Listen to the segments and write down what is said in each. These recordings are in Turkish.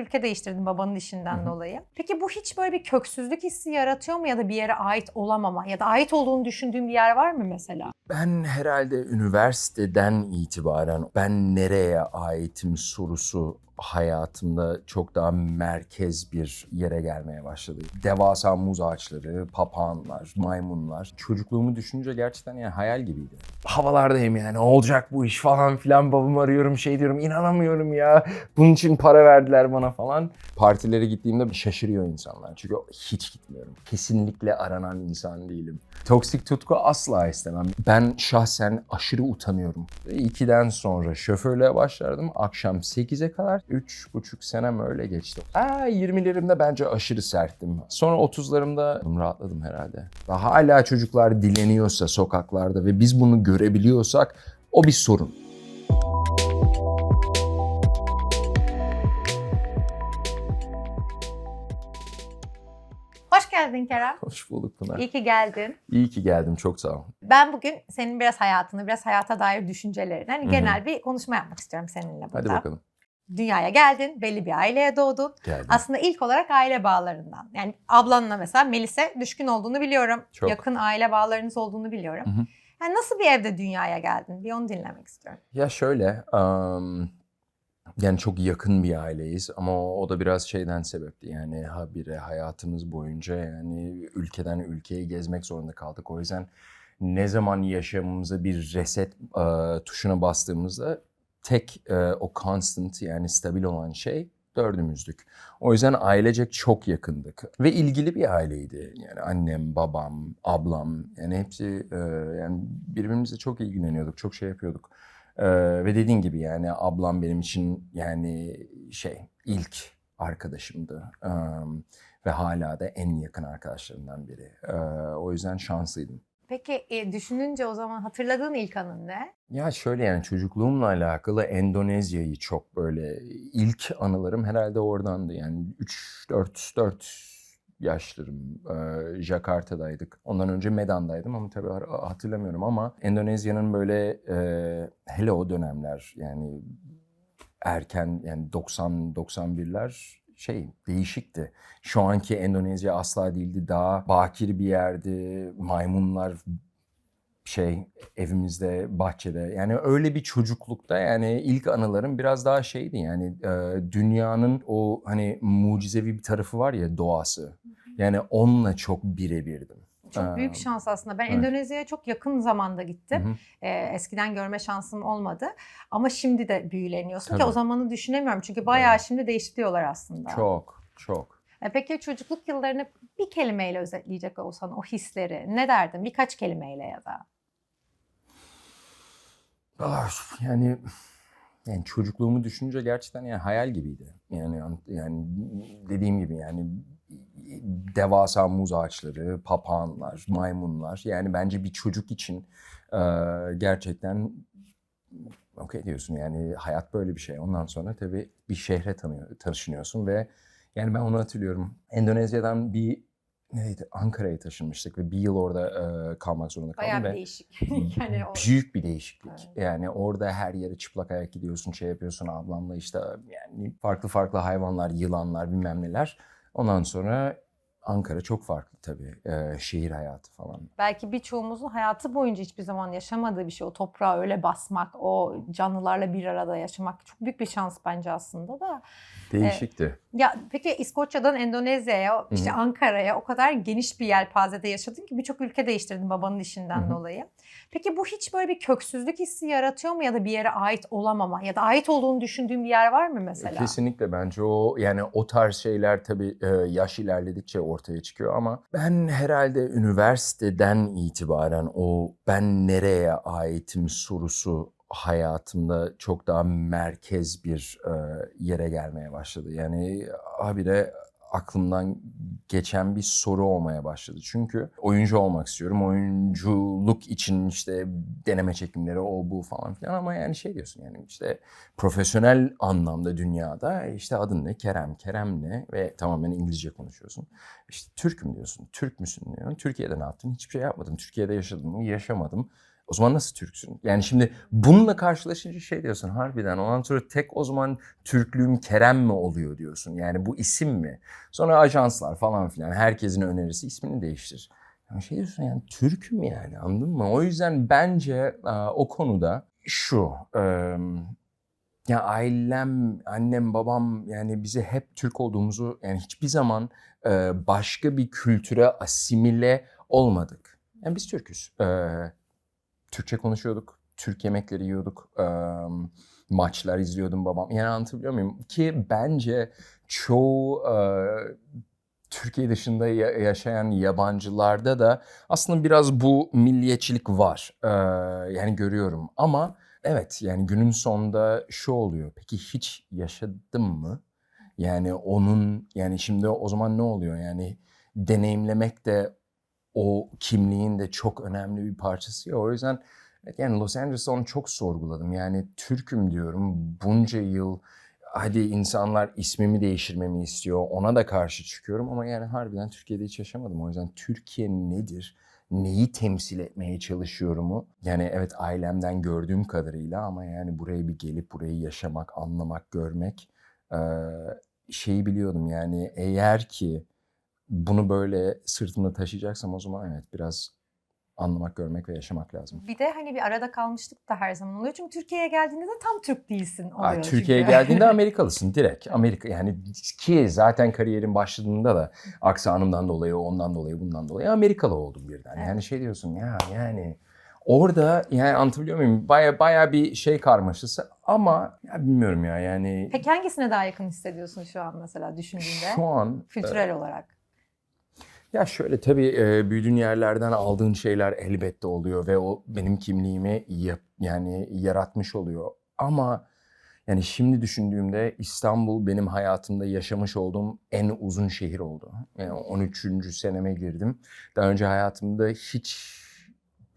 ülke değiştirdin babanın işinden dolayı. Peki bu hiç böyle bir köksüzlük hissi yaratıyor mu ya da bir yere ait olamama ya da ait olduğunu düşündüğün bir yer var mı mesela? Ben herhalde üniversiteden itibaren ben nereye aitim sorusu hayatımda çok daha merkez bir yere gelmeye başladı. Devasa muz ağaçları, papağanlar, maymunlar. Çocukluğumu düşününce gerçekten yani hayal gibiydi. Havalardayım yani olacak bu iş falan filan, babamı arıyorum şey diyorum inanamıyorum ya. Bunun için para verdiler bana falan. Partilere gittiğimde şaşırıyor insanlar. Çünkü hiç gitmiyorum. Kesinlikle aranan insan değilim. Toksik tutku asla istemem. Ben şahsen aşırı utanıyorum. 2'den sonra şoförlüğe başladım. Akşam 8'e kadar 3,5 senem öyle geçti. 20'lerimde bence aşırı serttim. Sonra 30'larımda rahatladım herhalde. Daha hala çocuklar dileniyorsa sokaklarda ve biz bunu görebiliyorsak o bir sorun. Hoş geldin Kerem. Hoş bulduk Pınar. İyi ki geldin. İyi ki geldim, çok sağ ol. Ben bugün senin biraz hayatını, biraz hayata dair düşüncelerini, genel bir konuşma yapmak istiyorum seninle burada. Hadi bakalım. Dünyaya geldin, belli bir aileye doğdun. Geldim. Aslında ilk olarak aile bağlarından. Yani ablanla mesela Melis'e düşkün olduğunu biliyorum. Çok. Yakın aile bağlarınız olduğunu biliyorum. Yani nasıl bir evde dünyaya geldin? Bir onu dinlemek istiyorum. Ya şöyle, yani çok yakın bir aileyiz ama o da biraz şeyden sebepti. Yani habire hayatımız boyunca yani ülkeden ülkeye gezmek zorunda kaldık. O yüzden ne zaman yaşamımıza bir reset tuşuna bastığımızda tek o constant yani stabil olan şey dördümüzdük. O yüzden ailecek çok yakındık ve ilgili bir aileydi. Yani annem, babam, ablam yani hepsi yani birbirimizle çok ilgileniyorduk, çok şey yapıyorduk. Ve dediğin gibi yani ablam benim için yani ilk arkadaşımdı. Ve hala da en yakın arkadaşlarımdan biri. O yüzden şanslıydım. Peki düşününce o zaman hatırladığın ilk anın ne? Ya şöyle yani çocukluğumla alakalı Endonezya'yı çok böyle ilk anılarım herhalde oradandı. Yani 3-4 yaşlarım. Jakarta'daydık. Ondan önce Medan'daydım ama tabii hatırlamıyorum ama Endonezya'nın böyle hele o dönemler yani erken yani 90-91'ler değişikti. Şu anki Endonezya asla değildi. Daha bakir bir yerdi. Maymunlar evimizde, bahçede. Yani öyle bir çocuklukta yani ilk anılarım biraz daha şeydi yani dünyanın o hani mucizevi bir tarafı var ya doğası. Yani onunla çok birebirdim. Çok büyük şans aslında. Ben evet. Endonezya'ya çok yakın zamanda gittim. Eskiden görme şansım olmadı. Ama şimdi de büyüleniyorsun ki o Tabii. zamanı düşünemiyorum. Çünkü bayağı şimdi değişti diyorlar aslında. Çok. Peki çocukluk yıllarını bir kelimeyle özetleyecek olsan o hisleri ne derdin? Birkaç kelimeyle ya da. Yani çocukluğumu düşününce gerçekten yani hayal gibiydi. Yani dediğim gibi yani devasa muz ağaçları, papağanlar, maymunlar. Yani bence bir çocuk için gerçekten okey diyorsun yani hayat böyle bir şey. Ondan sonra tabii bir şehre taşınıyorsun ve yani ben onu hatırlıyorum. Endonezya'dan Ankara'ya taşınmıştık ve bir yıl orada kalmak zorunda kaldım. Bayağı bir ve değişik. Yani büyük bir değişiklik. Evet. Yani orada her yere çıplak ayak gidiyorsun, yapıyorsun ablamla işte yani farklı hayvanlar, yılanlar bilmem neler. Ondan sonra Ankara çok farklı tabii. Şehir hayatı falan. Belki birçoğumuzun hayatı boyunca hiçbir zaman yaşamadığı bir şey. O toprağa öyle basmak, o canlılarla bir arada yaşamak çok büyük bir şans bence aslında da. Değişikti. Ya peki İskoçya'dan Endonezya'ya, işte Ankara'ya o kadar geniş bir yelpazede yaşadın ki birçok ülke değiştirdin babanın işinden dolayı. Peki bu hiç böyle bir köksüzlük hissi yaratıyor mu ya da bir yere ait olamama ya da ait olduğunu düşündüğün bir yer var mı mesela? Kesinlikle bence o tarz şeyler tabii yaş ilerledikçe ortaya çıkıyor ama ben herhalde üniversiteden itibaren o ben nereye aitim sorusu hayatımda çok daha merkez bir yere gelmeye başladı. Yani habire aklımdan geçen bir soru olmaya başladı. Çünkü oyuncu olmak istiyorum. Oyunculuk için işte deneme çekimleri o bu falan filan ama yani diyorsun yani işte profesyonel anlamda dünyada işte adın ne? Kerem ne? Ve tamamen İngilizce konuşuyorsun. İşte Türk'üm diyorsun. Türk müsün diyorsun. Türkiye'de ne yaptın? Hiçbir şey yapmadım. Türkiye'de yaşadım mı? Yaşamadım. O zaman nasıl Türksün? Yani şimdi bununla karşılaşınca şey diyorsun harbiden ondan sonra tek o zaman Türklüğüm Kerem mi oluyor diyorsun. Yani bu isim mi? Sonra ajanslar falan filan herkesin önerisi ismini değiştir. Yani şey diyorsun yani Türk'üm yani anladın mı? O yüzden bence o konuda şu ya ailem, annem, babam yani bize hep Türk olduğumuzu yani hiçbir zaman başka bir kültüre asimile olmadık. Yani biz Türk'üz. Türkçe konuşuyorduk, Türk yemekleri yiyorduk, maçlar izliyordum babam. Yani anlatabiliyor muyum? Ki bence çoğu Türkiye dışında yaşayan yabancılarda da aslında biraz bu milliyetçilik var. Yani görüyorum ama evet yani günün sonunda şu oluyor. Peki hiç yaşadın mı? Yani onun yani şimdi o zaman ne oluyor? Yani deneyimlemek de o kimliğin de çok önemli bir parçası ya. O yüzden yani Los Angeles'ta onu çok sorguladım. Yani Türk'üm diyorum bunca yıl. Hadi insanlar ismimi değiştirmemi istiyor. Ona da karşı çıkıyorum ama yani harbiden Türkiye'de hiç yaşamadım. O yüzden Türkiye nedir? Neyi temsil etmeye çalışıyorumu? Yani evet ailemden gördüğüm kadarıyla ama yani buraya bir gelip burayı yaşamak, anlamak, görmek şeyi biliyordum. Yani eğer ki bunu böyle sırtımda taşıyacaksam o zaman evet biraz anlamak, görmek ve yaşamak lazım. Bir de hani bir arada kalmışlık da her zaman oluyor. Çünkü Türkiye'ye geldiğinde de tam Türk değilsin oluyor Türkiye'ye çünkü. geldiğinde Amerikalısın direkt. Amerika yani ki zaten kariyerin başladığında da aksanımdan dolayı, ondan dolayı, bundan dolayı Amerikalı oldum birden. Evet. Yani şey diyorsun ya yani orada yani anlatabiliyor muyum? Baya bir şey karmaşası ama ya bilmiyorum ya yani Peki hangisine daha yakın hissediyorsun şu an mesela düşündüğünde? şu an Kültürel olarak. ya şöyle tabii büyüdüğün yerlerden aldığın şeyler elbette oluyor ve o benim kimliğimi yani yaratmış oluyor. Ama yani şimdi düşündüğümde İstanbul benim hayatımda yaşamış olduğum en uzun şehir oldu. Yani 13. seneme girdim. Daha önce hayatımda hiç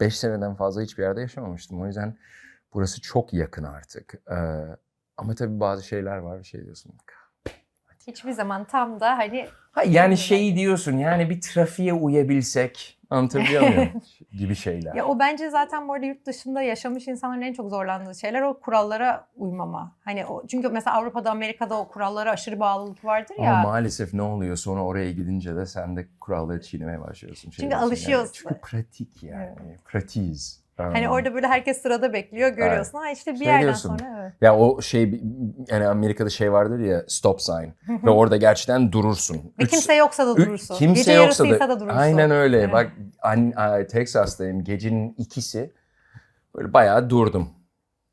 5 seneden fazla hiçbir yerde yaşamamıştım. O yüzden burası çok yakın artık. Ama tabii bazı şeyler var şey diyorsun. Hiçbir zaman tam da hani Yani şeyi diyorsun yani bir trafiğe uyabilsek anlatabiliyor muyum? Gibi şeyler. ya o bence zaten bu arada yurt dışında yaşamış insanların en çok zorlandığı şeyler o kurallara uymama. Hani o çünkü mesela Avrupa'da, Amerika'da o kurallara aşırı bağlılık vardır Ama ya. maalesef ne oluyor sonra oraya gidince de sen de kuralları çiğnemeye başlıyorsun. Çünkü diyorsun alışıyorsun. Çünkü pratik yani. Pratiz. Hani orada böyle herkes sırada bekliyor, görüyorsun. Ha işte bir Şey yerden diyorsun, sonra evet. ya o şey yani Amerika'da şey vardır ya stop sign ve orada gerçekten durursun. Ve kimse yoksa da durursun. Kimse Gece yoksa yarısıysa da durursun. aynen öyle. Evet. Bak Texas'tayım gecenin 2'si böyle bayağı durdum.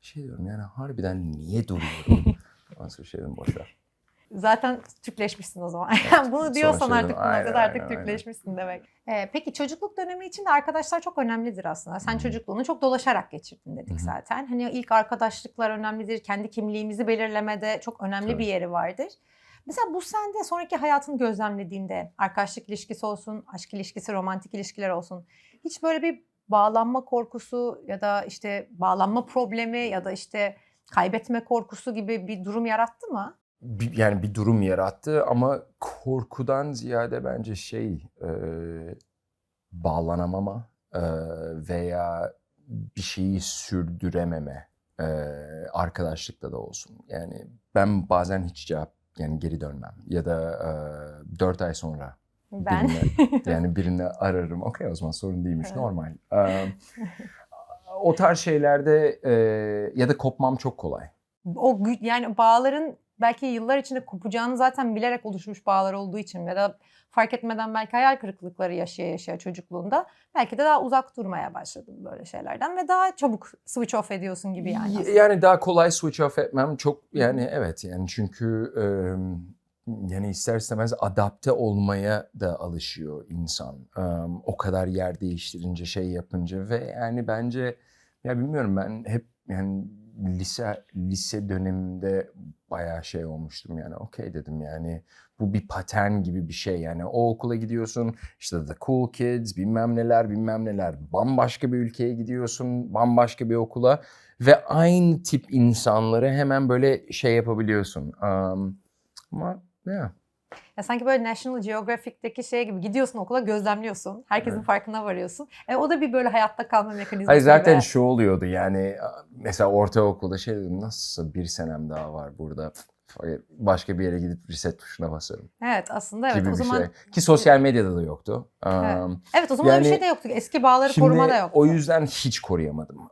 Şey diyorum yani harbiden niye duruyorum? Ondan sonra şey dedim boşver. Zaten Türkleşmişsin o zaman. Evet, Bunu diyorsan sonra şey artık dedim, bu noktada aynen, artık aynen. Türkleşmişsin demek. Peki çocukluk dönemi için de arkadaşlar çok önemlidir aslında. Sen çocukluğunu çok dolaşarak geçirdin dedik zaten. Hani ilk arkadaşlıklar önemlidir. Kendi kimliğimizi belirlemede çok önemli Tabii. bir yeri vardır. Mesela bu sende sonraki hayatını gözlemlediğinde arkadaşlık ilişkisi olsun, aşk ilişkisi, romantik ilişkiler olsun. Hiç böyle bir bağlanma korkusu ya da işte bağlanma problemi ya da işte kaybetme korkusu gibi bir durum yarattı mı? Yani bir durum yarattı ama korkudan ziyade bence bağlanamama veya bir şeyi sürdürememe arkadaşlıkta da olsun. Yani ben bazen hiç cevap yani geri dönmem ya da 4 ay sonra Ben. birini ararım. Okey o zaman sorun değilmiş Evet. normal. O tarz şeylerde ya da kopmam çok kolay. Yani bağların belki yıllar içinde kopacağını zaten bilerek oluşmuş bağlar olduğu için ya da fark etmeden belki hayal kırıklıkları yaşaya çocukluğunda belki de daha uzak durmaya başladın böyle şeylerden ve daha çabuk switch off ediyorsun gibi yani aslında. Yani daha kolay switch off etmem çok yani evet yani çünkü yani ister istemez adapte olmaya da alışıyor insan. O kadar yer değiştirince şey yapınca ve yani bence ya bilmiyorum ben hep yani lise döneminde bayağı şey olmuştum yani okey dedim yani bu bir patern gibi bir şey yani o okula gidiyorsun işte the cool kids bilmem neler bambaşka bir ülkeye gidiyorsun bambaşka bir okula ve aynı tip insanları hemen böyle şey yapabiliyorsun ama ya. Ya sanki böyle National Geographic'teki şey gibi gidiyorsun okula gözlemliyorsun. Herkesin farkına varıyorsun. O da bir böyle hayatta kalma mekanizması Hayır zaten gibi. şu oluyordu yani mesela ortaokulda şey dedim nasıl bir senem daha var burada. Başka bir yere gidip reset tuşuna basarım Evet aslında evet gibi o bir zaman şey. Ki sosyal medyada da yoktu. evet. Evet o zaman öyle bir şey de yoktu. Eski bağları koruma da Şimdi yoktu. o yüzden hiç koruyamadım.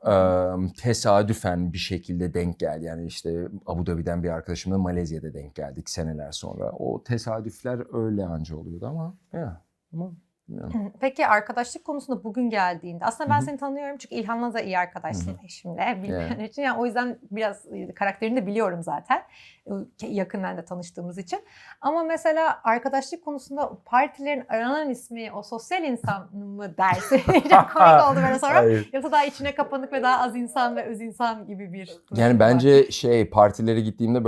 Tesadüfen bir şekilde denk geldi. Yani işte Abu Dhabi'den bir arkadaşımla Malezya'da denk geldik seneler sonra. O tesadüfler öyle anca oluyordu ama ya ama bilmiyorum. Peki arkadaşlık konusunda bugün geldiğinde aslında Hı ben hı. seni tanıyorum çünkü İlhan'la da iyi arkadaşsın eşimle bilmeyen Yeah. için. Yani o yüzden biraz karakterini de biliyorum zaten yakından da tanıştığımız için. Ama mesela arkadaşlık konusunda partilerin aranan ismi o sosyal insan mı dersin? Çok komik oldu böyle sonra. Hayır. Yoksa daha içine kapanık ve daha az insan ve öz insan gibi bir durum Yani mu var? bence partilere gittiğimde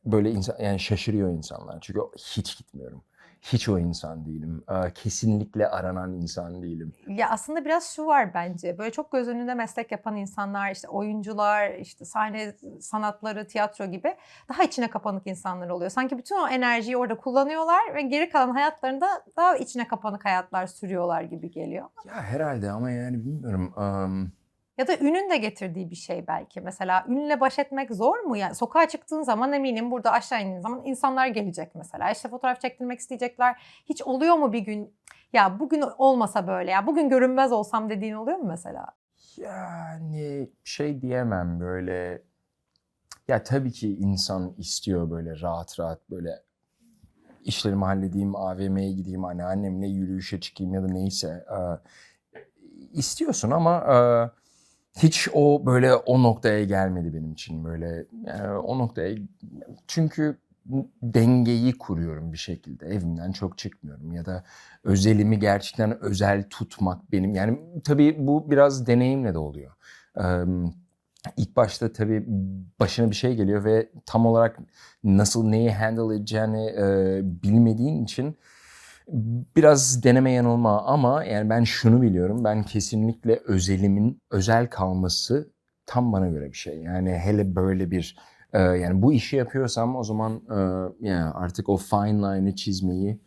böyle insan yani şaşırıyor insanlar. Çünkü hiç gitmiyorum. Hiç o insan değilim. Kesinlikle aranan insan değilim. Ya aslında biraz şu var bence. Böyle çok göz önünde meslek yapan insanlar, işte oyuncular, işte sahne sanatları, tiyatro gibi daha içine kapanık insanlar oluyor. Sanki bütün o enerjiyi orada kullanıyorlar ve geri kalan hayatlarında daha içine kapanık hayatlar sürüyorlar gibi geliyor. Ya herhalde ama yani bilmiyorum. Ya da ünün de getirdiği bir şey belki. Mesela ünle baş etmek zor mu? Yani sokağa çıktığın zaman eminim burada aşağı indiğin zaman insanlar gelecek mesela. İşte fotoğraf çektirmek isteyecekler. Hiç oluyor mu bir gün? Ya bugün olmasa böyle ya bugün görünmez olsam dediğin oluyor mu mesela? Yani şey diyemem böyle. Ya tabii ki insan istiyor böyle rahat rahat böyle işlerimi halledeyim, AVM'ye gideyim, anneannemle yürüyüşe çıkayım ya da neyse. İstiyorsun ama hiç o böyle o noktaya gelmedi benim için böyle. Yani o noktaya çünkü dengeyi kuruyorum bir şekilde. Evimden çok çıkmıyorum ya da özelimi gerçekten özel tutmak benim. Yani tabii bu biraz deneyimle de oluyor. İlk başta tabii başına bir şey geliyor ve tam olarak nasıl neyi handle edeceğini bilmediğin için biraz deneme yanılma ama yani ben şunu biliyorum. Ben kesinlikle özelimin özel kalması tam bana göre bir şey. Yani hele böyle bir yani bu işi yapıyorsam o zaman yani artık o fine line'ı çizmeyi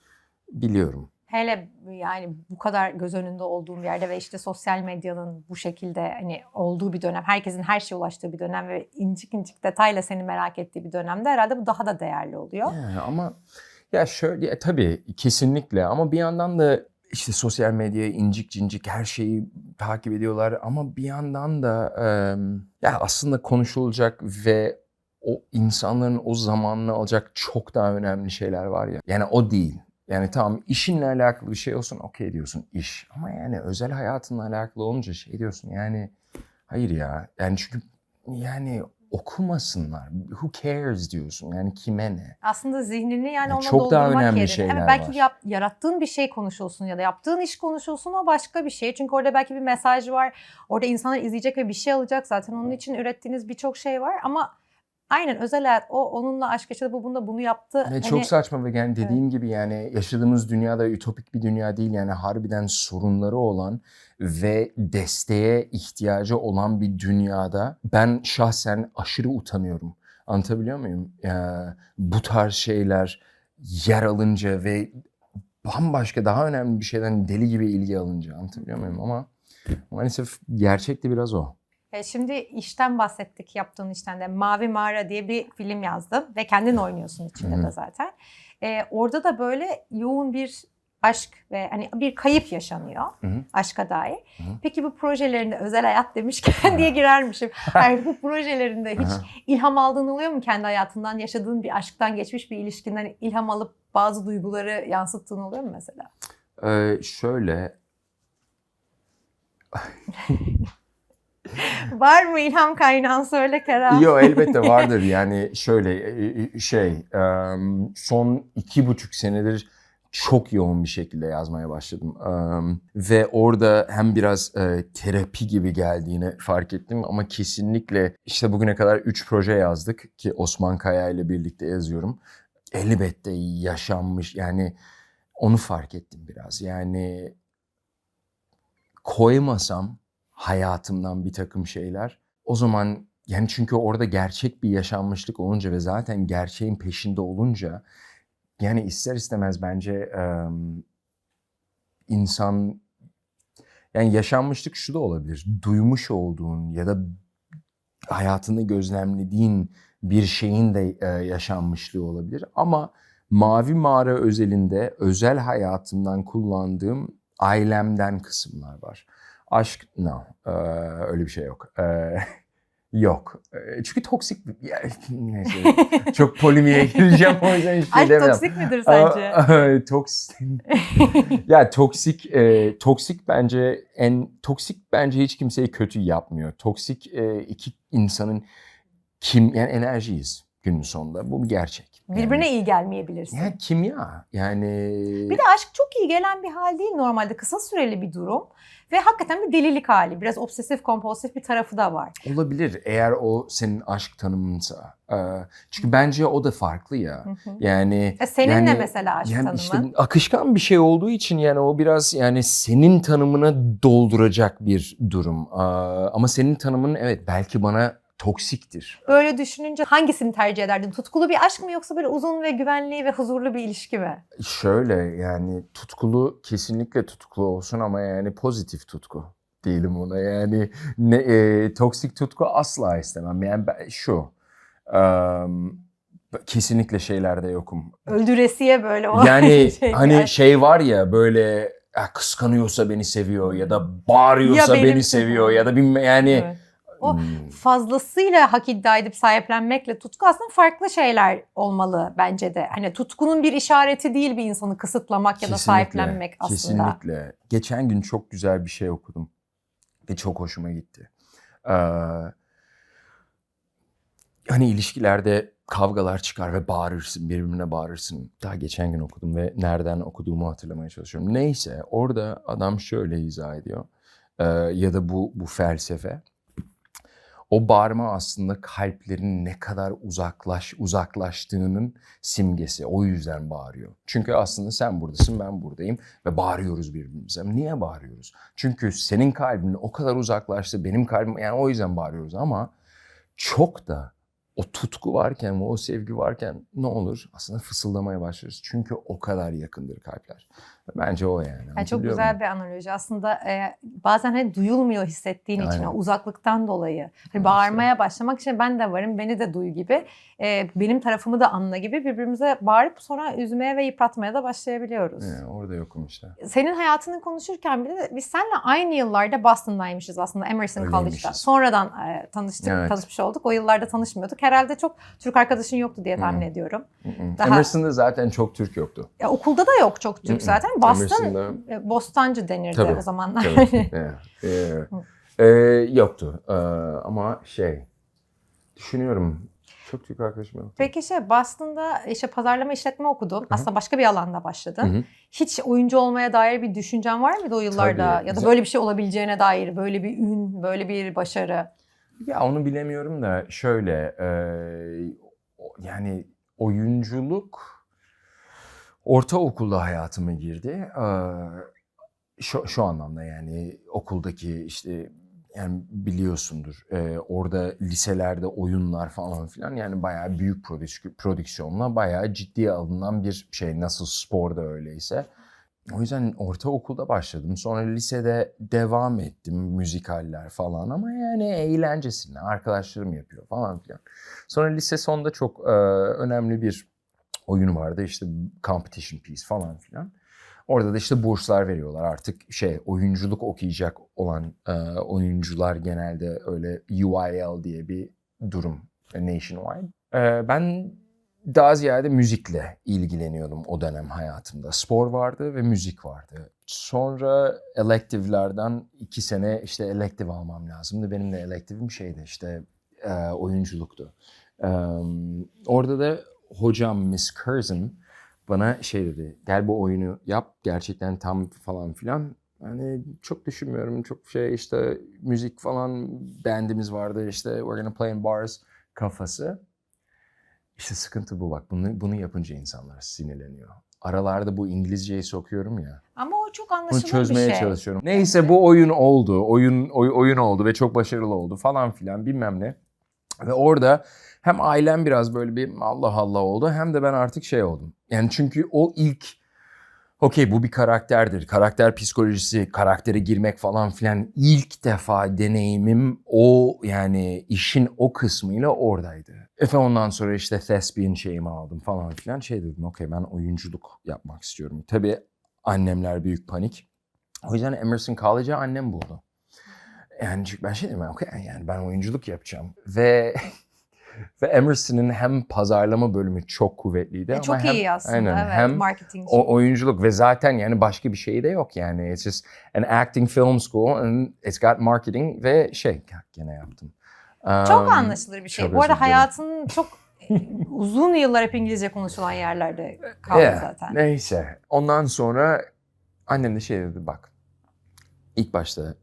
biliyorum. Hele yani bu kadar göz önünde olduğum yerde ve işte sosyal medyanın bu şekilde hani olduğu bir dönem, herkesin her şeye ulaştığı bir dönem ve incik incik detayla seni merak ettiği bir dönemde herhalde bu daha da değerli oluyor. Yani ama ya şöyle tabii kesinlikle ama bir yandan da işte sosyal medyaya incik cincik her şeyi takip ediyorlar ama bir yandan da ya aslında konuşulacak ve o insanların o zamanını alacak çok daha önemli şeyler var ya. Yani o değil. Yani tamam işinle alakalı bir şey olsun okey diyorsun iş. Ama yani özel hayatınla alakalı olunca şey diyorsun yani hayır ya. Yani çünkü yani okumasınlar. Who cares diyorsun. Yani kime ne? Aslında zihnini yani Yani onunla çok daha doldurmak önemli yerine. şeyler Evet belki var. yarattığın bir şey konuşulsun ya da yaptığın iş konuşulsun o başka bir şey. Çünkü orada belki bir mesaj var. Orada insanlar izleyecek ve bir şey alacak zaten. Onun için ürettiğiniz birçok şey var ama aynen özel hayat o onunla aşk yaşadı bu bunda bunu yaptı. Ve çok saçma ve yani dediğim gibi yani yaşadığımız dünyada ütopik bir dünya değil yani harbiden sorunları olan ve desteğe ihtiyacı olan bir dünyada ben şahsen aşırı utanıyorum. Anlatabiliyor muyum? Bu tarz şeyler yer alınca ve bambaşka daha önemli bir şeyden deli gibi ilgi alınca anlatabiliyor muyum? Ama maalesef gerçek de biraz o. Şimdi işten bahsettik yaptığın işten de. Mavi Mağara diye bir film yazdın ve kendin oynuyorsun içinde de zaten. Orada da böyle yoğun bir aşk ve hani bir kayıp yaşanıyor aşka dair. Peki bu projelerinde özel hayat demişken diye girermişim. Yani bu projelerinde hiç ilham aldığın oluyor mu kendi hayatından yaşadığın bir aşktan geçmiş bir ilişkinden ilham alıp bazı duyguları yansıttığın oluyor mu mesela? Şöyle Var mı ilham kaynağın söyle Kerem? Yo elbette vardır yani şöyle son 2,5 senedir çok yoğun bir şekilde yazmaya başladım. Ve orada hem biraz terapi gibi geldiğini fark ettim ama kesinlikle işte bugüne kadar 3 proje yazdık ki Osman Kaya ile birlikte yazıyorum. Elbette yaşanmış yani onu fark ettim biraz yani koymasam hayatımdan bir takım şeyler o zaman yani çünkü orada gerçek bir yaşanmışlık olunca ve zaten gerçeğin peşinde olunca yani ister istemez bence insan, yani yaşanmışlık şu da olabilir. Duymuş olduğun ya da hayatını gözlemlediğin bir şeyin de yaşanmışlığı olabilir. Ama Mavi Mağara özelinde özel hayatımdan kullandığım ailemden kısımlar var. Aşk, no, öyle bir şey yok. Yok. Çünkü toksik, neyse, çok polemiğe gireceğim o yüzden hiç şey Aşk demem. toksik midir sence? Toksik bence hiç kimseyi kötü yapmıyor. Toksik iki insanın yani enerjiyiz günün sonunda. Bu bir gerçek. Birbirine iyi gelmeyebilirsin. Yani kimya. Yani Bir de aşk çok iyi gelen bir hal değil normalde. Kısa süreli bir durum. Ve hakikaten bir delilik hali. Biraz obsesif kompulsif bir tarafı da var. olabilir eğer o senin aşk tanımınsa. Çünkü bence o da farklı ya. Yani Senin yani, ne mesela aşk tanımın? işte akışkan bir şey olduğu için yani o biraz yani senin tanımına dolduracak bir durum. Ama senin tanımın evet belki bana toksiktir. Böyle düşününce hangisini tercih ederdin? Tutkulu bir aşk mı yoksa böyle uzun ve güvenli ve huzurlu bir ilişki mi? Şöyle yani tutkulu, kesinlikle tutkulu olsun ama yani pozitif tutku diyelim ona. Yani toksik tutku asla istemem. Yani kesinlikle şeylerde yokum. Öldüresiye böyle o Yani hani yani. şey var ya böyle kıskanıyorsa beni seviyor ya da bağırıyorsa Ya beni benim seviyor ya da bilmem yani. Evet. O fazlasıyla hak iddia edip sahiplenmekle tutku aslında farklı şeyler olmalı bence de. Hani tutkunun bir işareti değil bir insanı kısıtlamak ya da sahiplenmek aslında. Kesinlikle. Geçen gün çok güzel bir şey okudum ve çok hoşuma gitti. Hani ilişkilerde kavgalar çıkar ve bağırırsın, birbirine bağırırsın. Daha geçen gün okudum ve nereden okuduğumu hatırlamaya çalışıyorum. Neyse orada adam şöyle izah ediyor ya da bu felsefe. O bağırma aslında kalplerin ne kadar uzaklaştığının simgesi. O yüzden bağırıyor. Çünkü aslında sen buradasın, ben buradayım ve bağırıyoruz birbirimize. Niye bağırıyoruz? Çünkü senin kalbin o kadar uzaklaştı, benim kalbim, yani o yüzden bağırıyoruz ama çok da o tutku varken ve o sevgi varken ne olur? Aslında fısıldamaya başlarız. Çünkü o kadar yakındır kalpler. Bence o yani. Yani çok güzel bir analoji. Aslında bazen hani duyulmuyor hissettiğin için o uzaklıktan dolayı. Hani bağırmaya başlamak için ben de varım, beni de duy gibi. Benim tarafımı da anla gibi birbirimize bağırıp sonra üzmeye ve yıpratmaya da başlayabiliyoruz. Orada yokum işte. Senin hayatını konuşurken bile biz seninle aynı yıllarda Boston'daymışız aslında, Emerson College'da. Sonradan tanışmış olduk. O yıllarda tanışmıyorduk. Herhalde çok Türk arkadaşın yoktu diye tahmin ediyorum. Emerson'da zaten çok Türk yoktu. Okulda da yok çok Türk zaten. Boston, Bostancı denirdi o zamanlar. Yoktu ama düşünüyorum çok Türk arkadaşım yoktu. Peki Boston'da pazarlama işletme okudun. Aslında başka bir alanda başladın. Hiç oyuncu olmaya dair bir düşüncen var mıydı o yıllarda? Tabii. Ya da böyle bir şey olabileceğine dair böyle bir ün, böyle bir başarı? Ya onu bilemiyorum da şöyle yani oyunculuk ortaokulda hayatıma girdi. Şu anlamda yani okuldaki işte yani biliyorsundur orada liselerde oyunlar falan filan yani bayağı büyük prodüksiyonla bayağı ciddiye alınan bir şey, nasıl sporda öyleyse. O yüzden ortaokulda başladım. Sonra lisede devam ettim, müzikaller falan ama yani eğlencesine arkadaşlarım yapıyor falan filan. Sonra lise sonunda çok önemli bir oyun vardı işte competition piece falan filan. Orada da işte burslar veriyorlar artık oyunculuk okuyacak olan oyuncular genelde öyle UIL diye bir durum nationwide. Ben daha ziyade müzikle ilgileniyordum o dönem hayatımda. Spor vardı ve müzik vardı. Sonra elective'lerden 2 sene işte elective almam lazımdı. Benim de elective'im oyunculuktu. Orada da hocam Miss Curzon bana dedi, gel bu oyunu yap, gerçekten tam falan filan. Yani çok düşünmüyorum, çok işte müzik falan bandimiz vardı, işte we're gonna play in bars kafası. İşte sıkıntı bu bak, bunu yapınca insanlar sinirleniyor. Aralarda bu İngilizceyi sokuyorum ya. Ama o çok anlaşılır bir şey. Bunu çözmeye çalışıyorum. Neyse bu oyun oldu, oyun oldu ve çok başarılı oldu falan filan bilmem ne. Ve orada hem ailem biraz böyle bir Allah Allah oldu hem de ben artık oldum. Yani çünkü o ilk okey bu bir karakterdir. Karakter psikolojisi, karaktere girmek falan filan ilk defa deneyimim o yani işin o kısmıyla oradaydı. Ondan sonra işte thespian şeyimi aldım falan filan şey dedim okey ben oyunculuk yapmak istiyorum. Tabii annemler büyük panik. O yüzden Emerson College'a annem buldu. Yani çünkü ben şey dedim okey yani ben oyunculuk yapacağım ve Emerson'ın hem pazarlama bölümü çok kuvvetliydi ama Çok hem iyi aynen aslında, evet, hem marketing için. o oyunculuk ve zaten yani başka bir şey de yok yani. It's just an acting film school and it's got marketing ve şey gene yaptım. Çok anlaşılır bir Çok şey. Bu özür arada dilerim. hayatın çok uzun yıllar hep İngilizce konuşulan yerlerde kaldı Yeah, zaten. neyse. Ondan sonra annem de şey dedi bak. İlk başta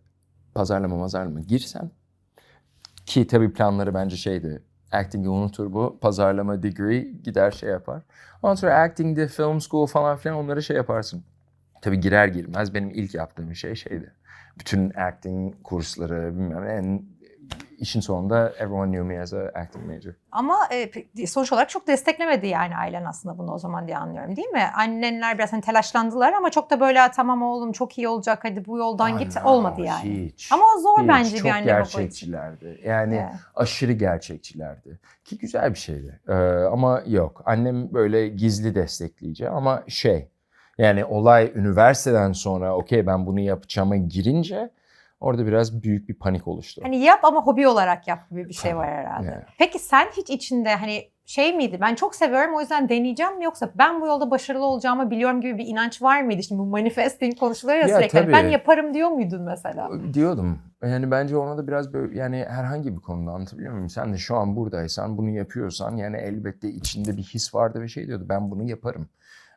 pazarlama girsen ki tabii planları bence şeydi. Acting'i unutur bu. Pazarlama degree gider şey yapar. Ondan sonra acting'de film school falan filan onları şey yaparsın. Tabii girer girmez benim ilk yaptığım şey şeydi. Bütün acting kursları bilmem ne. Yani işin sonunda everyone knew me as a acting major. Ama sonuç olarak çok desteklemedi yani ailen aslında bunu o zaman diye anlıyorum, değil mi? Annenler biraz hani telaşlandılar ama çok da böyle tamam oğlum çok iyi olacak hadi bu yoldan git olmadı yani. Hiç. Ama o zor bence Çok bir anne baba için. gerçekçilerdi. Yani Evet. aşırı gerçekçilerdi. Ki güzel bir şeydi. Ama yok. Annem böyle gizli destekleyici ama şey. Yani olay üniversiteden sonra okey ben bunu yapacağıma girince orada biraz büyük bir panik oluştu. Hani yap ama hobi olarak yap gibi bir şey Tabii, var herhalde. yani. Peki sen hiç içinde hani şey miydi? Ben çok seviyorum o yüzden deneyeceğim mi, yoksa ben bu yolda başarılı olacağımı biliyorum gibi bir inanç var mıydı? Şimdi bu manifesting konuşuluyor ya, Ya sürekli. Hani tabii. ben yaparım diyor muydun mesela? Diyordum. Yani bence ona da biraz böyle yani herhangi bir konuda anlatabiliyor muyum? Sen de şu an buradaysan bunu yapıyorsan yani elbette içinde bir his vardı ve şey diyordu ben bunu yaparım.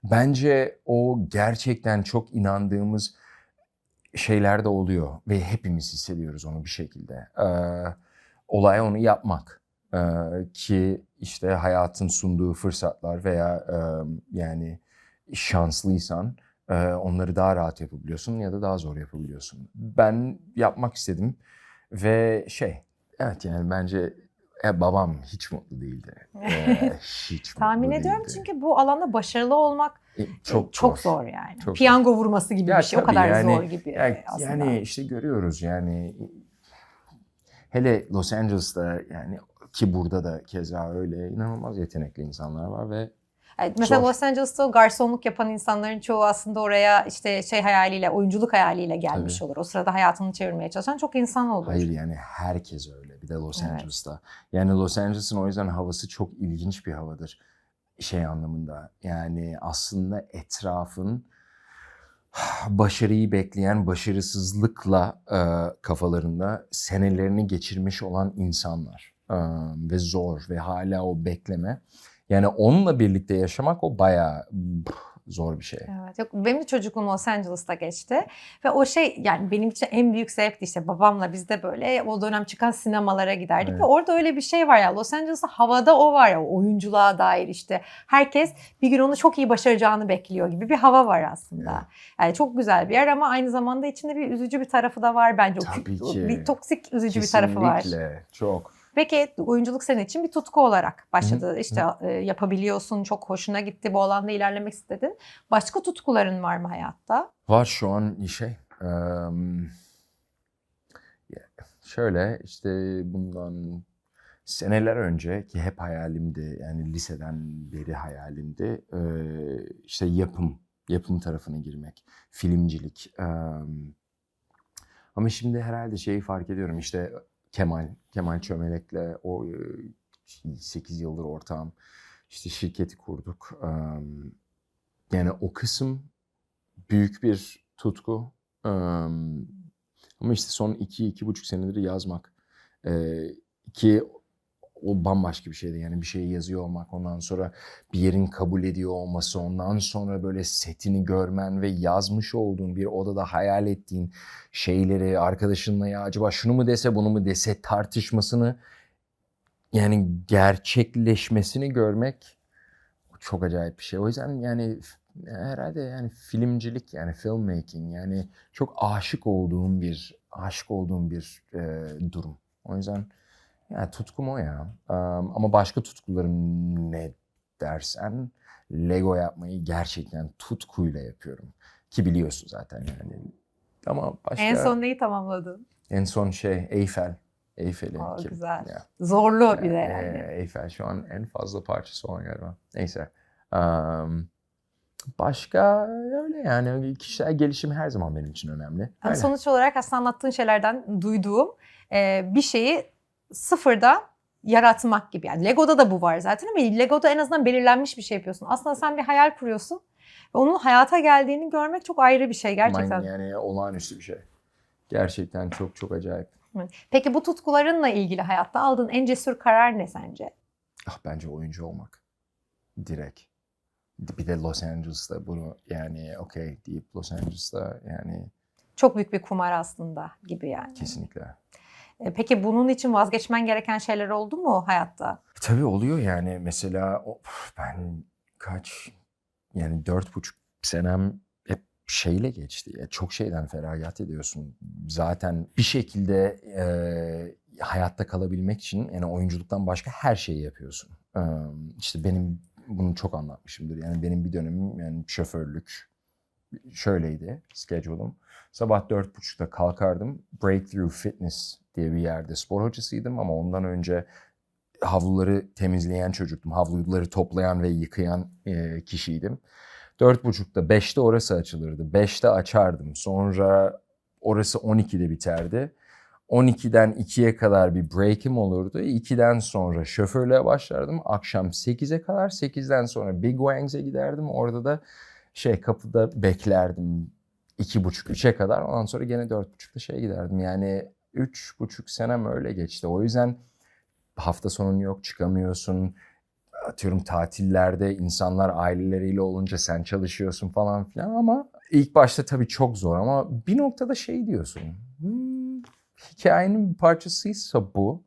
Bence o gerçekten çok inandığımız şeyler de oluyor ve hepimiz hissediyoruz onu bir şekilde. Olay onu yapmak. Ki işte hayatın sunduğu fırsatlar veya yani şanslıysan onları daha rahat yapabiliyorsun ya da daha zor yapabiliyorsun. Ben yapmak istedim ve şey evet yani bence babam hiç mutlu değildi. Hiç Tahmin mutlu ediyorum değildi. çünkü bu alanda başarılı olmak çok zor yani. Çok zor. Piyango vurması gibi Ya bir şey. O tabii kadar yani zor gibi aslında. yani işte görüyoruz yani hele Los Angeles'ta yani ki burada da keza öyle inanılmaz yetenekli insanlar var ve Evet, mesela zor. Los Angeles'ta garsonluk yapan insanların çoğu aslında oraya işte şey hayaliyle, oyunculuk hayaliyle gelmiş Tabii. olur. O sırada hayatını çevirmeye çalışan çok insan olur. Hayır yani herkes öyle bir de Los Evet. Angeles'ta. Yani Los Angeles'ın o yüzden havası çok ilginç bir havadır. Şey anlamında yani aslında etrafın başarıyı bekleyen başarısızlıkla kafalarında senelerini geçirmiş olan insanlar ve zor ve hala o bekleme. Yani onunla birlikte yaşamak o bayağı zor bir şey. Evet, yok, benim de çocukluğum Los Angeles'ta geçti ve o şey yani benim için en büyük zevkti, işte babamla biz de böyle o dönem çıkan sinemalara giderdik Evet. ve orada öyle bir şey var ya, Los Angeles'ta havada o var ya, o oyunculuğa dair işte herkes bir gün onu çok iyi başaracağını bekliyor gibi bir hava var aslında. Evet. Yani çok güzel bir yer ama aynı zamanda içinde bir üzücü bir tarafı da var bence. Tabii O ki. bir toksik üzücü bir tarafı var. Kesinlikle çok. Peki oyunculuk senin için bir tutku olarak başladı. Hı hı. İşte yapabiliyorsun, çok hoşuna gitti, bu alanda ilerlemek istedin. Başka tutkuların var mı hayatta? Var şu an şey. Şöyle işte bundan seneler önce ki hep hayalimdi yani liseden beri hayalimdi işte yapım tarafına girmek, filmcilik. Ama şimdi herhalde şeyi fark ediyorum işte Kemal Çömelek'le o 8 yıldır ortağım işte şirketi kurduk. Yani o kısım büyük bir tutku. Ama işte son 2,5 senedir yazmak. Ki o bambaşka bir şeydi. Yani bir şeyi yazıyor olmak, ondan sonra bir yerin kabul ediyor olması, ondan sonra böyle setini görmen ve yazmış olduğun bir odada hayal ettiğin şeyleri arkadaşınla ya acaba şunu mu dese bunu mu dese tartışmasını yani gerçekleşmesini görmek çok acayip bir şey. O yüzden yani herhalde yani filmcilik yani filmmaking yani çok aşık olduğum bir durum. O yüzden yani tutkum o ya. Ama başka tutkularım ne dersen Lego yapmayı gerçekten tutkuyla yapıyorum. Ki biliyorsun zaten yani. Ama başka... En son neyi tamamladın? En son Eyfel. Eyfel'i. Aa, Kim? güzel. Ya. Zorlu bir de yani. Eyfel şu an en fazla parçası olan galiba. Neyse. Başka öyle yani kişisel gelişim her zaman benim için önemli. Yani Öyle. sonuç olarak aslında anlattığın şeylerden duyduğum bir şeyi sıfırda yaratmak gibi. Yani Lego'da da bu var zaten ama Lego'da en azından belirlenmiş bir şey yapıyorsun. Aslında sen bir hayal kuruyorsun ve onun hayata geldiğini görmek çok ayrı bir şey gerçekten. Yani olağanüstü bir şey. Gerçekten çok çok acayip. Peki bu tutkularınla ilgili hayatta aldığın en cesur karar ne sence? Bence oyuncu olmak. Direkt. Bir de Los Angeles'ta bunu yani okey deyip Los Angeles'ta yani Çok büyük bir kumar aslında gibi yani. kesinlikle. Peki bunun için vazgeçmen gereken şeyler oldu mu hayatta? Tabii oluyor yani mesela ben yani 4,5 senem hep şeyle geçti. Çok şeyden feragat ediyorsun. Zaten bir şekilde hayatta kalabilmek için yani oyunculuktan başka her şeyi yapıyorsun. İşte benim bunu çok anlatmışımdır. Yani benim bir dönemim yani şoförlük şöyleydi schedule'um. Sabah 4.30'da kalkardım. Breakthrough Fitness diye bir yerde spor hocasıydım ama ondan önce havluları temizleyen çocuktum. Havluları toplayan ve yıkayan kişiydim. 4.30'da 5'te orası açılırdı. 5'te açardım. Sonra orası 12'de biterdi. 12'den 2'ye kadar bir break'im olurdu. 2'den sonra şoförlüğe başlardım. Akşam 8'e kadar. 8'den sonra Big Wangs'e giderdim. Orada da kapıda beklerdim 2.30-3'e kadar. Ondan sonra gene 4.30'da giderdim. Yani 3.5 senem öyle geçti. O yüzden hafta sonun yok, çıkamıyorsun. Atıyorum tatillerde insanlar aileleriyle olunca sen çalışıyorsun falan filan ama ilk başta tabii çok zor ama bir noktada diyorsun. Hikayenin bir parçasıysa bu.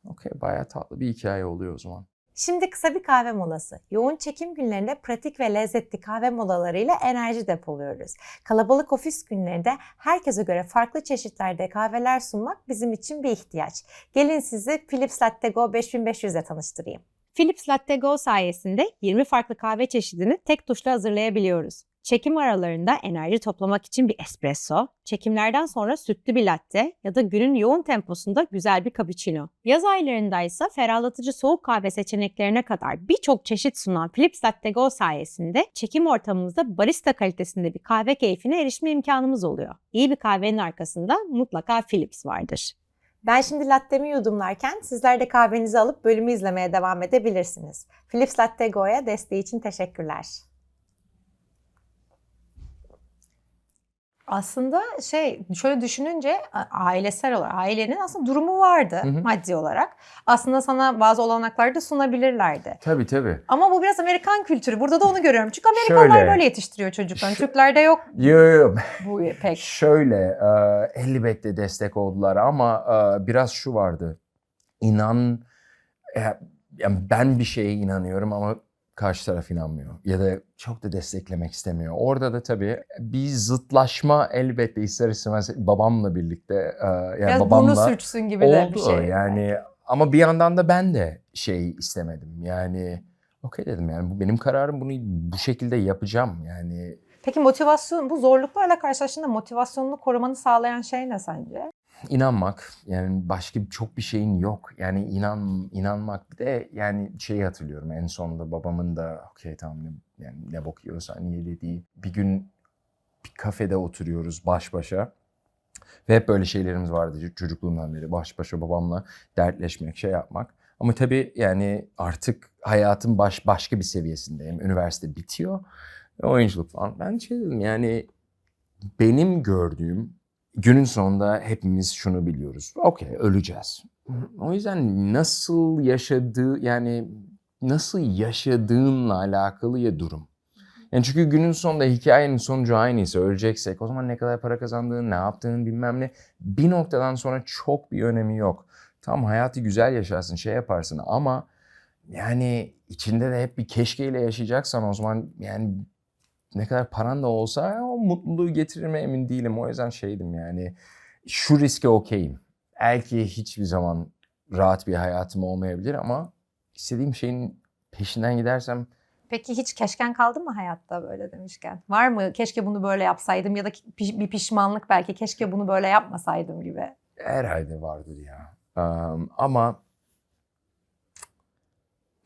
Okey, bayağı tatlı bir hikaye oluyor o zaman. Şimdi kısa bir kahve molası. Yoğun çekim günlerinde pratik ve lezzetli kahve molalarıyla enerji depoluyoruz. Kalabalık ofis günlerinde herkese göre farklı çeşitlerde kahveler sunmak bizim için bir ihtiyaç. Gelin sizi Philips Latte Go 5500 ile tanıştırayım. Philips Latte Go sayesinde 20 farklı kahve çeşidini tek tuşla hazırlayabiliyoruz. Çekim aralarında enerji toplamak için bir espresso, çekimlerden sonra sütlü bir latte ya da günün yoğun temposunda güzel bir cappuccino. Yaz aylarında ise ferahlatıcı soğuk kahve seçeneklerine kadar birçok çeşit sunan Philips Latte Go sayesinde çekim ortamımızda barista kalitesinde bir kahve keyfine erişme imkanımız oluyor. İyi bir kahvenin arkasında mutlaka Philips vardır. Ben şimdi lattemi yudumlarken sizler de kahvenizi alıp bölümü izlemeye devam edebilirsiniz. Philips Latte Go'ya desteği için teşekkürler. Aslında şöyle düşününce ailesel olarak ailenin aslında durumu vardı maddi olarak. Aslında sana bazı olanaklar da sunabilirlerdi. Tabii. Ama bu biraz Amerikan kültürü. Burada da onu görüyorum. Çünkü Amerikanlar böyle yetiştiriyor çocuklarını. Türklerde yok Yok. bu pek. Elbette destek oldular ama biraz şu vardı. Yani ben bir şeye inanıyorum ama karşı taraf inanmıyor ya da çok da desteklemek istemiyor. Orada da tabii bir zıtlaşma elbette ister istemez babamla birlikte biraz babamla burnu sürçsün gibi de bir şey. Yani ama bir yandan da ben de istemedim. Yani okey dedim yani bu benim kararım, bunu bu şekilde yapacağım yani. Peki motivasyon, bu zorluklarla karşılaştığında motivasyonunu korumanı sağlayan şey ne sence? İnanmak, yani başka çok bir şeyin yok. Yani inanmak, bir de yani hatırlıyorum en sonunda babamın da okey tamam yani ne bok yiyorsan ye dediği. Bir gün bir kafede oturuyoruz baş başa ve hep böyle şeylerimiz vardı çocukluğumdan beri, baş başa babamla dertleşmek, yapmak. Ama tabii yani artık hayatım başka bir seviyesindeyim. Üniversite bitiyor. Oyunculuk falan. Ben dedim yani benim gördüğüm, günün sonunda hepimiz şunu biliyoruz. Okey, öleceğiz. O yüzden nasıl yaşadığınla alakalı ya durum. Yani çünkü günün sonunda hikayenin sonucu aynıysa, öleceksek o zaman ne kadar para kazandığın, ne yaptığın bilmem ne, bir noktadan sonra çok bir önemi yok. Tam hayatı güzel yaşarsın, yaparsın ama yani içinde de hep bir keşkeyle yaşayacaksan o zaman yani ne kadar paran da olsa o mutluluğu getirir mi emin değilim. O yüzden yani şu riske okeyim. Belki hiçbir zaman rahat bir hayatım olmayabilir ama istediğim şeyin peşinden gidersem Peki hiç keşken kaldı mı hayatta böyle demişken? Var mı keşke bunu böyle yapsaydım ya da bir pişmanlık belki keşke bunu böyle yapmasaydım gibi? herhalde vardır ya. Ama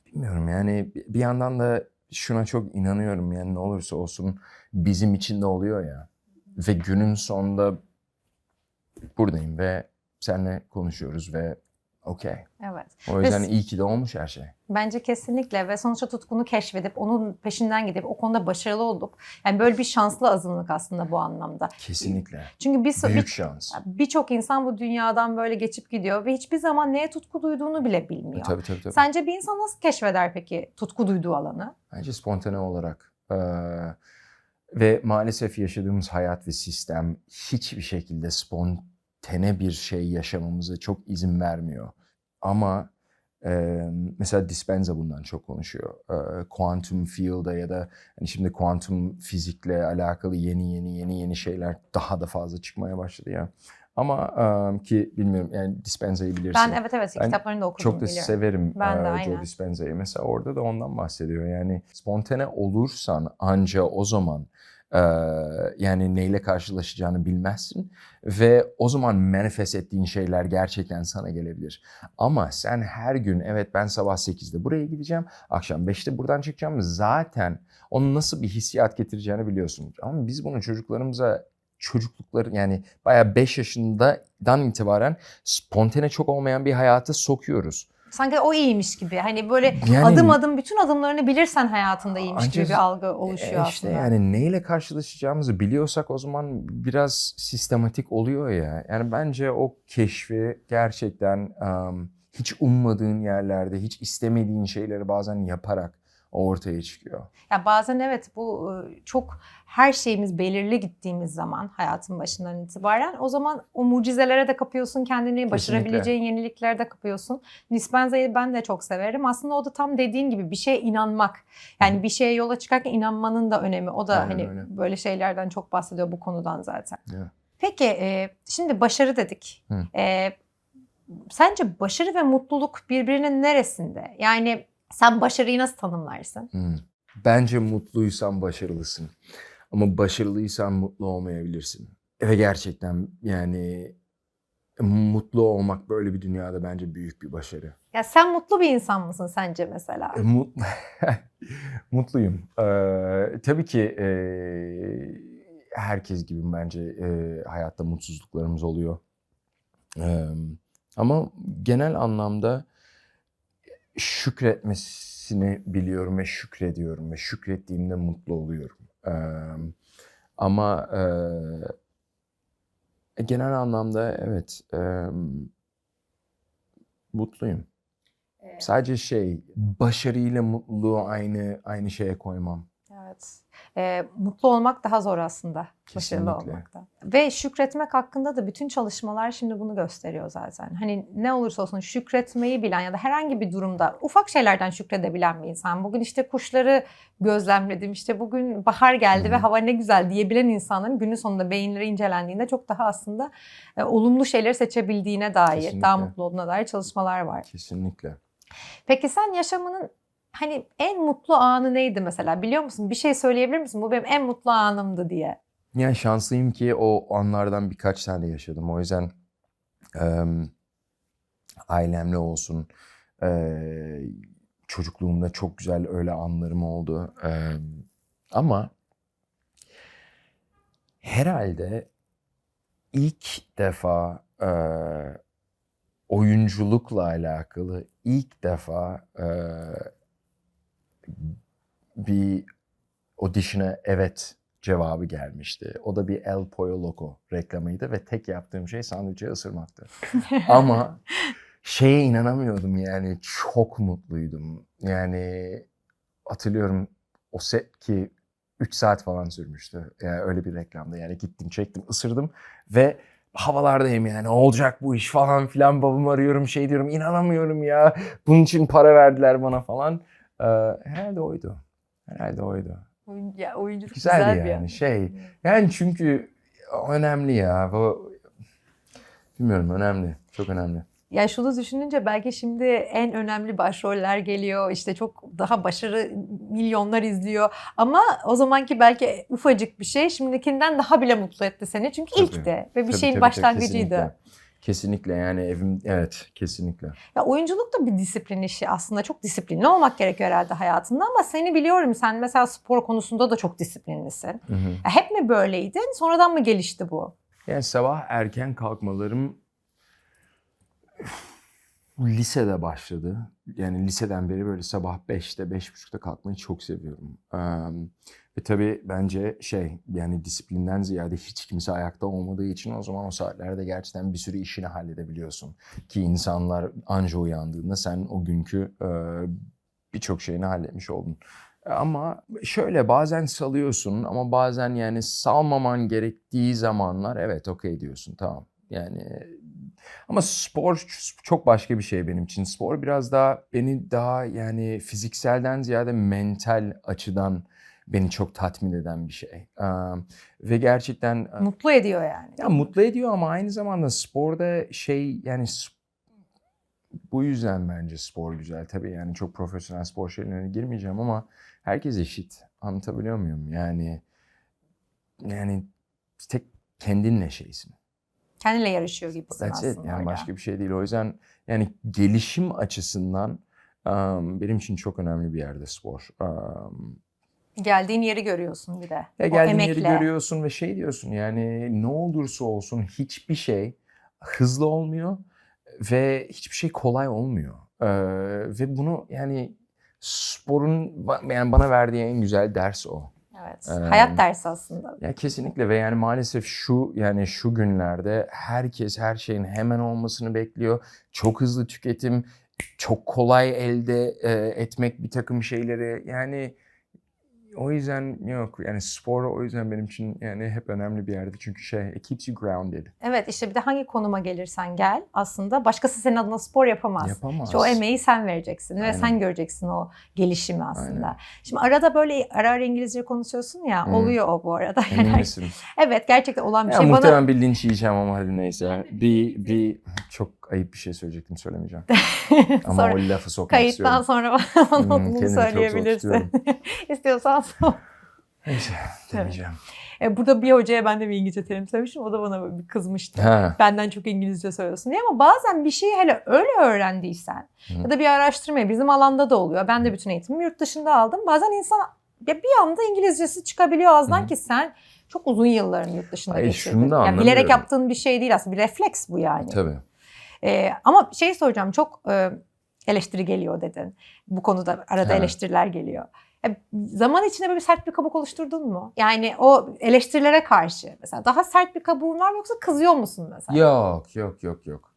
bilmiyorum yani bir yandan da şuna çok inanıyorum yani ne olursa olsun bizim için de oluyor ya. Ve günün sonunda buradayım ve seninle konuşuyoruz ve okey. Evet. O yüzden iyi ki de olmuş her şey. Bence kesinlikle ve sonuçta tutkunu keşfedip onun peşinden gidip o konuda başarılı olup yani böyle bir şanslı azınlık aslında bu anlamda. Kesinlikle. Çünkü Büyük şans. birçok insan bu dünyadan böyle geçip gidiyor ve hiçbir zaman neye tutku duyduğunu bile bilmiyor. Tabii. Sence bir insan nasıl keşfeder peki tutku duyduğu alanı? Bence spontane olarak. Ve maalesef yaşadığımız hayat ve sistem hiçbir şekilde spontane bir şey yaşamamıza çok izin vermiyor. Ama mesela Dispenza bundan çok konuşuyor. Quantum field'a ya da hani şimdi kuantum fizikle alakalı yeni şeyler daha da fazla çıkmaya başladı ya. Ama ki bilmiyorum yani Dispenza'yı bilirsin. Ben evet kitaplarını da okudum, çok da biliyorum. severim Ben de Joe aynen. Dispenza'yı. Mesela orada da ondan bahsediyor. Yani spontane olursan anca o zaman yani neyle karşılaşacağını bilmezsin ve o zaman manifest ettiğin şeyler gerçekten sana gelebilir. Ama sen her gün evet ben sabah 8'de buraya gideceğim, akşam 5'te buradan çıkacağım zaten onun nasıl bir hissiyat getireceğini biliyorsun. Ama biz bunu çocuklukları yani bayağı 5 yaşından itibaren spontane çok olmayan bir hayata sokuyoruz. Sanki o iyiymiş gibi. Hani böyle Yani, adım adım bütün adımlarını bilirsen hayatında iyiymiş gibi ancak bir algı oluşuyor işte aslında. yani neyle karşılaşacağımızı biliyorsak o zaman biraz sistematik oluyor ya. Yani bence o keşfi gerçekten hiç ummadığın yerlerde, hiç istemediğin şeyleri bazen yaparak ortaya çıkıyor. Ya bazen evet bu çok her şeyimiz belirli gittiğimiz zaman hayatın başından itibaren o zaman o mucizelere de kapıyorsun kendini, başarabileceğin yeniliklere de kapıyorsun. Dispenza'yı ben de çok severim. Aslında o da tam dediğin gibi bir şeye inanmak. Yani bir şeye yola çıkarken inanmanın da önemi. O da Aynen hani öyle. böyle şeylerden çok bahsediyor bu konudan zaten. Yeah. Peki şimdi başarı dedik. Hı. Sence başarı ve mutluluk birbirinin neresinde? Yani sen başarıyı nasıl tanımlarsın? Bence mutluysan başarılısın. Ama başarılıysan mutlu olmayabilirsin. Ve gerçekten yani mutlu olmak böyle bir dünyada bence büyük bir başarı. Ya sen mutlu bir insan mısın sence mesela? Mutluyum. Tabii ki herkes gibi bence hayatta mutsuzluklarımız oluyor. Ama genel anlamda şükretmesini biliyorum ve şükrediyorum ve şükrettiğimde mutlu oluyorum. Ama genel anlamda evet mutluyum. Evet. Sadece başarıyla mutluluğu aynı şeye koymam. Evet. Mutlu olmak daha zor aslında. Kesinlikle. Başarılı olmaktan. Ve şükretmek hakkında da bütün çalışmalar şimdi bunu gösteriyor zaten. Hani ne olursa olsun şükretmeyi bilen ya da herhangi bir durumda ufak şeylerden şükredebilen bir insan. Bugün işte kuşları gözlemledim, işte bugün bahar geldi ve hava ne güzel diyebilen insanların günün sonunda beyinleri incelendiğinde çok daha aslında olumlu şeyleri seçebildiğine dair, Kesinlikle. daha mutlu olduğuna dair çalışmalar var. Kesinlikle. Peki sen yaşamının hani en mutlu anı neydi mesela? Biliyor musun? Bir şey söyleyebilir misin? Bu benim en mutlu anımdı diye. Yani şanslıyım ki o anlardan birkaç tane yaşadım. O yüzden ailemle olsun, çocukluğumda çok güzel öyle anlarım oldu. Ama herhalde ilk defa oyunculukla alakalı ilk defa bir audition'a evet cevabı gelmişti. O da bir El Pollo Loco reklamıydı ve tek yaptığım şey sandviçi ısırmaktı. Ama şeye inanamıyordum yani çok mutluydum. Yani hatırlıyorum o set ki 3 saat falan sürmüştü. Yani öyle bir reklamda yani gittim çektim ısırdım ve havalardayım yani olacak bu iş falan filan babamı arıyorum diyorum inanamıyorum ya bunun için para verdiler bana falan. Herhalde oydu. Oyunculuk Güzeldi güzel bir yani yani çünkü önemli ya. Bilmiyorum önemli. Çok önemli. Ya şunu düşününce belki şimdi en önemli başroller geliyor. İşte çok daha başarı milyonlar izliyor. Ama o zamanki belki ufacık bir şey şimdikinden daha bile mutlu etti seni. Çünkü Tabii. ilkti ve bir Tabii, şeyin tabii, başlangıcıydı. kesinlikle. Kesinlikle yani evet kesinlikle. Ya oyunculuk da bir disiplin işi aslında. Çok disiplinli olmak gerekiyor herhalde hayatında ama seni biliyorum sen mesela spor konusunda da çok disiplinlisin. Ya hep mi böyleydin? Sonradan mı gelişti bu? Yani sabah erken kalkmalarım lisede başladı. Yani liseden beri böyle sabah 5'te, 5.30'da kalkmayı çok seviyorum. Ve tabii bence yani disiplinden ziyade hiç kimse ayakta olmadığı için o zaman o saatlerde gerçekten bir sürü işini halledebiliyorsun. Ki insanlar anca uyandığında sen o günkü birçok şeyini halletmiş oldun. Ama şöyle bazen salıyorsun ama bazen yani salmaman gerektiği zamanlar evet okey diyorsun tamam. Yani ama spor çok başka bir şey benim için. Spor biraz daha beni daha yani fizikselden ziyade mental açıdan beni çok tatmin eden bir şey. Ve gerçekten Mutlu ediyor yani. ya mutlu ediyor ama aynı zamanda sporda yani bu yüzden bence spor güzel. Tabii yani çok profesyonel spor şeylerine girmeyeceğim ama herkes eşit. Anlatabiliyor muyum? Yani tek kendinle şeysin. Kendinle yarışıyor gibisin That's it. aslında Yani orada. başka bir şey değil. O yüzden yani gelişim açısından benim için çok önemli bir yerde spor. Geldiğin yeri görüyorsun bir de. Ya O geldiğin yeri emekle. görüyorsun ve diyorsun yani ne olursa olsun hiçbir şey hızlı olmuyor ve hiçbir şey kolay olmuyor. Ve bunu yani sporun yani bana verdiği en güzel ders o. Evet. Hayat dersi aslında. Ya kesinlikle ve yani maalesef şu günlerde herkes her şeyin hemen olmasını bekliyor. Çok hızlı tüketim, çok kolay elde etmek bir takım şeyleri. Yani o yüzden yok yani spor o yüzden benim için yani hep önemli bir yerde çünkü it keeps you grounded. Evet işte bir de hangi konuma gelirsen gel aslında başkası senin adına spor yapamaz. Yapamaz. İşte o emeği sen vereceksin ve Aynen. sen göreceksin o gelişimi aslında. Aynen. Şimdi arada böyle ara ara İngilizce konuşuyorsun ya oluyor o bu arada. Emin misin? Evet gerçekten olan bir Ya şey. muhtemelen bir linç yiyeceğim ama hadi neyse. Bir çok ayıp bir şey söyleyecektim söylemeyeceğim. Ama Sonra, o lafı sokmak kayıttan istiyorum. sonra bana bunu Kendimi çok zor söyleyebilirsin. tutuyorum. İstiyorsan sor. Neyse demeyeceğim. Burada bir hocaya ben de bir İngilizce terim söylemiştim. O da bana bir kızmıştı. Ha. Benden çok İngilizce söylüyorsun diye. Ama bazen bir şeyi hele öyle öğrendiysen ya da bir araştırmayı bizim alanda da oluyor. Ben de bütün eğitimimi yurt dışında aldım. Bazen insan ya bir anda İngilizcesi çıkabiliyor ağzından ki sen çok uzun yıllarını yurt dışında Hayır, geçirdin. şunu da Yani bilerek anlamıyorum. yaptığın bir şey değil aslında. Bir refleks bu yani. Tabii. Ama soracağım çok eleştiri geliyor dedin. Bu konuda arada Ha. eleştiriler geliyor. Zaman içinde böyle bir sert bir kabuk oluşturdun mu? Yani o eleştirilere karşı mesela daha sert bir kabuğun var mı yoksa kızıyor musun mesela? Yok.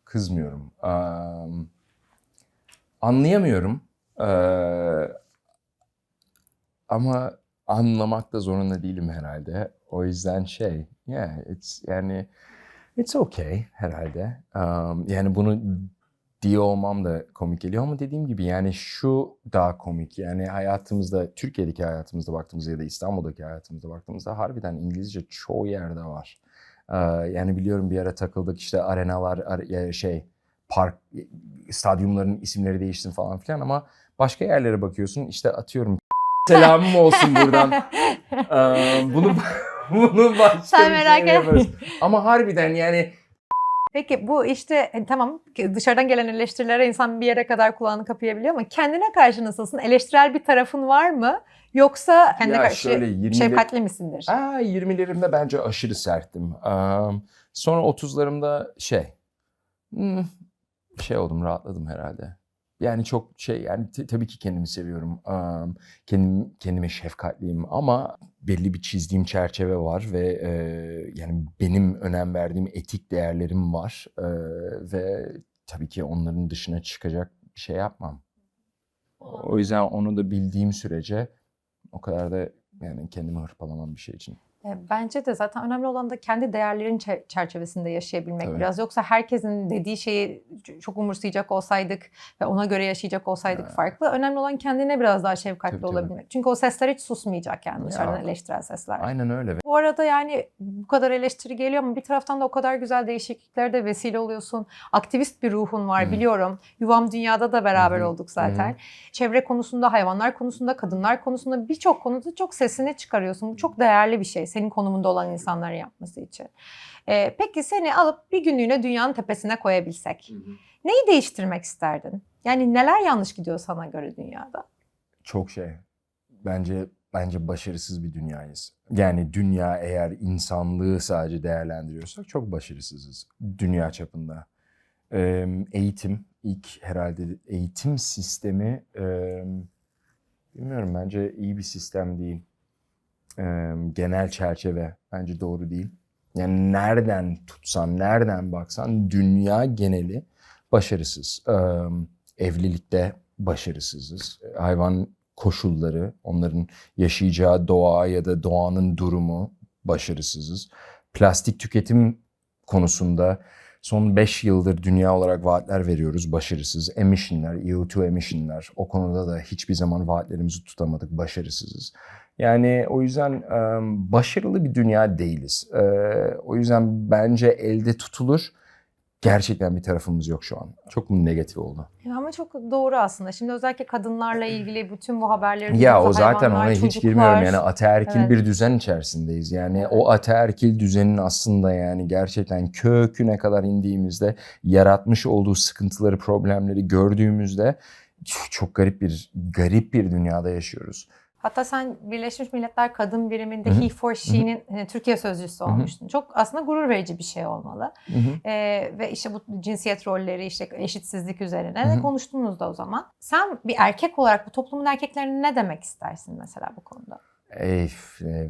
Kızmıyorum. Anlayamıyorum. Ama anlamak da zorunda değilim herhalde. O yüzden it's okay herhalde. Yani bunu diye olmam da komik geliyor ama dediğim gibi yani şu daha komik. Yani hayatımızda, Türkiye'deki hayatımızda baktığımızda ya da İstanbul'daki hayatımızda baktığımızda harbiden İngilizce çoğu yerde var. Yani biliyorum bir ara takıldık işte arenalar, park, stadyumların isimleri değişsin falan filan ama başka yerlere bakıyorsun işte atıyorum selamım olsun buradan. Bunu başka Sen bir merak şey etme. yaparız. Ama harbiden yani Peki bu işte tamam dışarıdan gelen eleştirilere insan bir yere kadar kulağını kapayabiliyor ama kendine karşı nasılsın? Eleştirel bir tarafın var mı? Yoksa kendine Ya karşı şöyle 20'li şefkatli misindir? 20'lerimde bence aşırı serttim. Sonra 30'larımda oldum, rahatladım herhalde. Yani çok yani tabii ki kendimi seviyorum. Kendime şefkatliyim ama belli bir çizdiğim çerçeve var ve yani benim önem verdiğim etik değerlerim var. Ve tabii ki onların dışına çıkacak bir şey yapmam. O yüzden onu da bildiğim sürece o kadar da yani kendimi hırpalamam bir şey için. Bence de zaten önemli olan da kendi değerlerin çerçevesinde yaşayabilmek Tabii. biraz. Yoksa herkesin dediği şeyi çok umursayacak olsaydık ve ona göre yaşayacak olsaydık farklı. Önemli olan kendine biraz daha şefkatli Tabii. olabilmek. Çünkü o sesler hiç susmayacak yani dışarıdan eleştirel sesler. Aynen öyle. Bu arada yani bu kadar eleştiri geliyor ama bir taraftan da o kadar güzel değişikliklere de vesile oluyorsun. Aktivist bir ruhun var biliyorum. Yuvam Dünya'da da beraber olduk zaten. Çevre konusunda, hayvanlar konusunda, kadınlar konusunda birçok konuda çok sesini çıkarıyorsun. Bu çok değerli bir şey senin konumunda olan insanların yapması için. Peki seni alıp bir günlüğüne dünyanın tepesine koyabilsek neyi değiştirmek isterdin? Yani neler yanlış gidiyor sana göre dünyada? Çok şey. Bence başarısız bir dünyayız. Yani dünya eğer insanlığı sadece değerlendiriyorsak çok başarısızız dünya çapında. Eğitim ilk herhalde eğitim sistemi bilmiyorum bence iyi bir sistem değil. Genel çerçeve bence doğru değil. Yani nereden tutsan, nereden baksan dünya geneli başarısız. Evlilikte başarısızız. Hayvan koşulları, onların yaşayacağı doğa ya da doğanın durumu başarısızız. Plastik tüketim konusunda son 5 yıldır dünya olarak vaatler veriyoruz, başarısız. Emission'lar, CO2 emission'lar, o konuda da hiçbir zaman vaatlerimizi tutamadık, başarısızız. Yani o yüzden başarılı bir dünya değiliz. O yüzden bence elde tutulur. Gerçekten bir tarafımız yok şu an. Çok mu negatif oldu? Ama çok doğru aslında. Şimdi özellikle kadınlarla ilgili bütün bu haberleri Ya duyuyoruz. o zaten Hayvanlar, ona hiç çocuklar. girmiyorum. Yani ataerkil Evet. bir düzen içerisindeyiz. Yani o ataerkil düzenin aslında yani gerçekten köküne kadar indiğimizde yaratmış olduğu sıkıntıları, problemleri gördüğümüzde çok garip bir dünyada yaşıyoruz. Hatta sen Birleşmiş Milletler Kadın Biriminde He for She'nin Türkiye sözcüsü olmuştun. Çok aslında gurur verici bir şey olmalı. Ve işte bu cinsiyet rolleri, işte eşitsizlik üzerine de konuştunuz da o zaman. Sen bir erkek olarak bu toplumun erkeklerine ne demek istersin mesela bu konuda?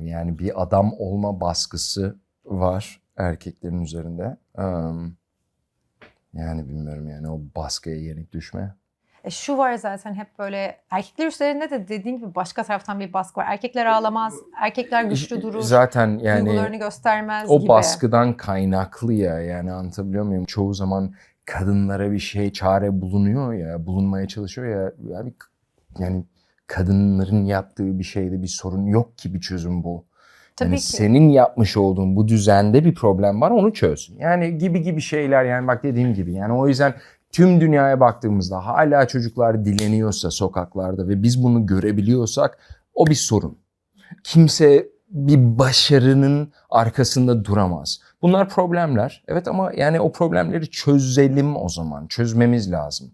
Yani bir adam olma baskısı var erkeklerin üzerinde. Yani bilmiyorum yani o baskıya yenik düşme. Şu var zaten hep böyle erkekler üzerinde de dediğin gibi başka taraftan bir baskı var. Erkekler ağlamaz, erkekler güçlü durur, zaten yani duygularını göstermez o gibi. baskıdan kaynaklı ya yani anlatabiliyor muyum? Çoğu zaman kadınlara bir şey çare bulunuyor ya, bulunmaya çalışıyor ya. Yani kadınların yaptığı bir şeyde bir sorun yok ki bir çözüm bu. Tabii yani ki. senin yapmış olduğun bu düzende bir problem var onu çöz. Yani gibi şeyler yani bak dediğim gibi yani o yüzden tüm dünyaya baktığımızda hala çocuklar dileniyorsa sokaklarda ve biz bunu görebiliyorsak o bir sorun. Kimse bir başarının arkasında duramaz. Bunlar problemler. Evet ama yani o problemleri çözelim o zaman. Çözmemiz lazım.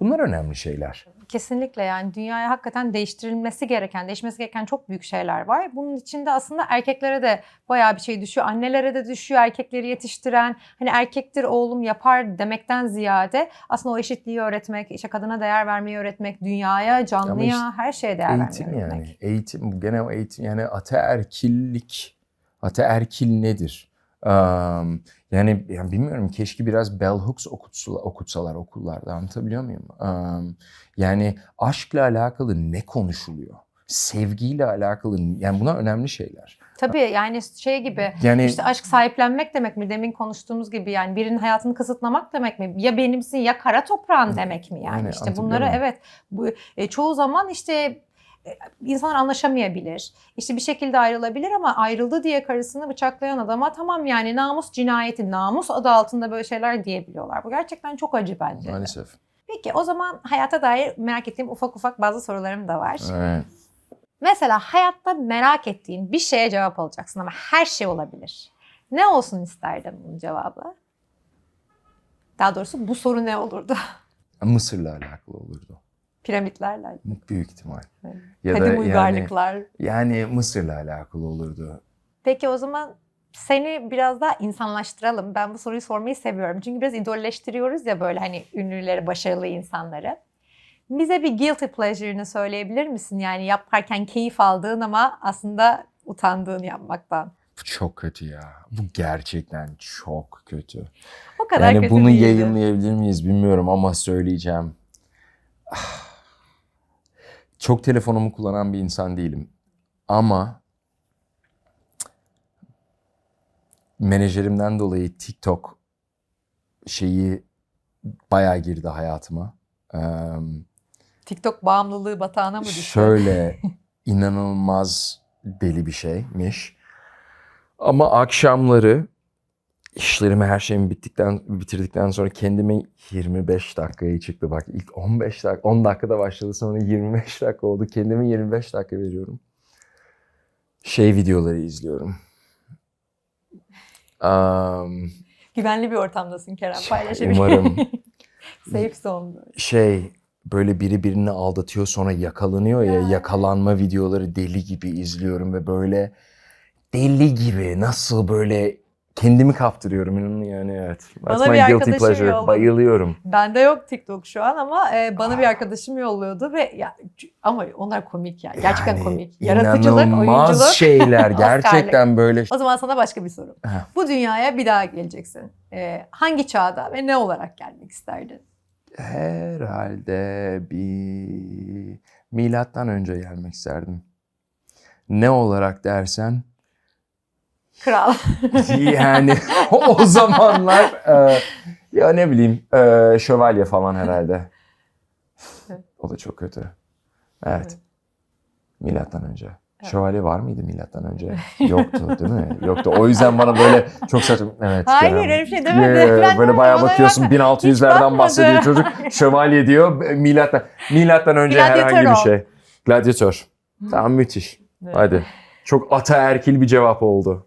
Bunlar önemli şeyler. Kesinlikle yani dünyaya hakikaten değişmesi gereken çok büyük şeyler var. Bunun içinde aslında erkeklere de bayağı bir şey düşüyor. Annelere de düşüyor, erkekleri yetiştiren. Hani erkektir oğlum yapar demekten ziyade aslında o eşitliği öğretmek, işte kadına değer vermeyi öğretmek, dünyaya, canlıya, her şeye değer vermeyi öğretmek. Yani eğitim, gene o eğitim yani ataerkil nedir? Yani bilmiyorum keşke biraz bell hooks okutsalar okullarda anlatabiliyor muyum? Yani aşkla alakalı ne konuşuluyor? Sevgiyle alakalı yani bunlar önemli şeyler. Tabii yani şey gibi işte aşk sahiplenmek demek mi? Demin konuştuğumuz gibi yani birinin hayatını kısıtlamak demek mi? Ya benimsin ya kara toprağın demek mi yani? İşte bunları evet çoğu zaman işte insanlar anlaşamayabilir. İşte bir şekilde ayrılabilir ama ayrıldı diye karısını bıçaklayan adama tamam yani namus cinayeti, namus adı altında böyle şeyler diyebiliyorlar. Bu gerçekten çok acı bence. Maalesef. Peki o zaman hayata dair merak ettiğim ufak bazı sorularım da var. Evet. Mesela hayatta merak ettiğin bir şeye cevap alacaksın ama her şey olabilir. Ne olsun isterdin bunun cevabı? Daha doğrusu bu soru ne olurdu? Mısır'la alakalı olurdu. Piramitlerle. Büyük ihtimal. Evet. Ya Kadim da uygarlıklar. yani Mısır'la alakalı olurdu. Peki o zaman seni biraz daha insanlaştıralım. Ben bu soruyu sormayı seviyorum. Çünkü biraz idolleştiriyoruz ya böyle hani ünlüleri, başarılı insanları. Bize bir guilty pleasure'ını söyleyebilir misin? Yani yaparken keyif aldığın ama aslında utandığın yapmaktan. Bu çok kötü ya. Bu gerçekten çok kötü. O kadar yani kötü bunu değildi. yayınlayabilir miyiz bilmiyorum ama söyleyeceğim. Çok telefonumu kullanan bir insan değilim. Ama menajerimden dolayı TikTok şeyi bayağı girdi hayatıma. TikTok bağımlılığı batağına mı düştü? Şöyle inanılmaz deli bir şeymiş. Ama akşamları işlerimi her şeyimi bitirdikten sonra kendime 25 dakikaya çıktı. Bak ilk 15 dakika 10 dakikada başladı, sonra 25 dakika oldu. Kendime 25 dakika veriyorum. Videoları izliyorum. Güvenli bir ortamdasın Kerem, paylaşabilir. Umarım. Safe zone. Böyle biri birini aldatıyor sonra yakalanıyor ya, yakalanma videoları deli gibi izliyorum ve böyle deli gibi nasıl böyle kendimi kaptırıyorum inanın yani, evet. That's Bana my bir guilty arkadaşım pleasure. yolladı. Bayılıyorum. Bende yok TikTok şu an ama bana bir arkadaşım yolluyordu ve ama onlar komik yani. Gerçekten Yani komik. Yaratıcılık, inanılmaz oyunculuk. şeyler gerçekten böyle. O zaman sana başka bir soru. Bu dünyaya bir daha geleceksin. Hangi çağda ve ne olarak gelmek isterdin? Herhalde bir milattan önce gelmek isterdim. Ne olarak dersen Kral. yani o zamanlar ya ne bileyim şövalye falan herhalde. O da çok kötü. Evet. Milattan önce. Şövalye var mıydı milattan önce? Yoktu değil mi? Yoktu. O yüzden bana böyle çok saçma. Evet. Hayır Kerem. öyle bir şey demedi. Ben Böyle bayağı bana bakıyorsun bakma. 1600'lerden bahsediyor çocuk. Şövalye diyor. Milattan önce Gladyatör herhangi bir ol. şey. Gladyatör. Tamam, müthiş. Hadi. Çok ataerkil bir cevap oldu.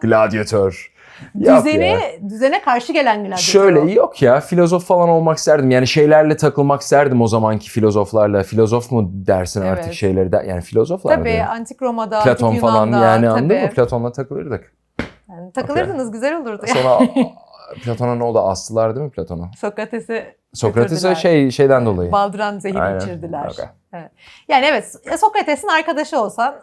Gladyatör. Yap ya. Düzene karşı gelen gladyatör. Şöyle yok ya, filozof falan olmak isterdim. Yani şeylerle takılmak isterdim o zamanki filozoflarla. Filozof mu dersin artık Evet. şeyleri yani filozoflar Tabii mı? Antik Roma'da, Platon Antik falan Yunan'da. yani, anladın tabii. mı? Platon'la takılırdık. Yani takılırdınız, güzel olurdu. Sonra Platon'a ne oldu? Astılar değil mi Platon'u? Sokrates'e götürdüler. şeyden dolayı. Baldıran zehir Aynen. içirdiler. Okay. Evet. Yani evet, Sokrates'in arkadaşı olsan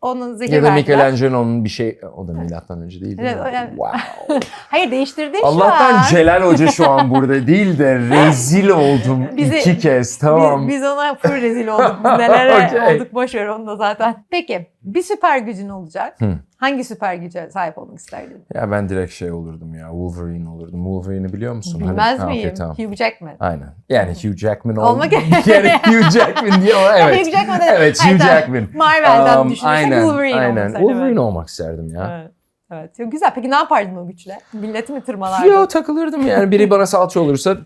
onun zehir Ya da verdiler. Michelangelo'nun bir şey, o da milattan önce değil mi? Evet, yani- Wow. Hayır, değiştirdin şu Allah'tan an. Celal Hoca şu an burada değil de rezil oldum Bizi- 2 kez, tamam. Biz ona full rezil olduk. Biz nelere Okay. olduk, boş ver onu da zaten. Peki, bir süper gücün olacak. Hı. Hangi süper güce sahip olmak isterdin? Ya ben direkt olurdum ya, Wolverine olurdum. Wolverine'i biliyor musun? Bilmez Hani- miyim? Okay, tamam. Hugh Jackman. Aynen. Yani Hugh Jackman Olmak- yani Hugh Jackman diye ama evet. Hugh Jackman dedim. Evet, Hayır, Hugh tamam. Jackman. Marvel'den düşünürsek Aynen, Wolverine olmak aynen. isterdim. Wolverine olmak isterdim ya. Evet. Evet. Çok güzel. Peki ne yapardın o güçle? Milleti mi tırmalardın? Yo, takılırdım yani, biri bana salça olursa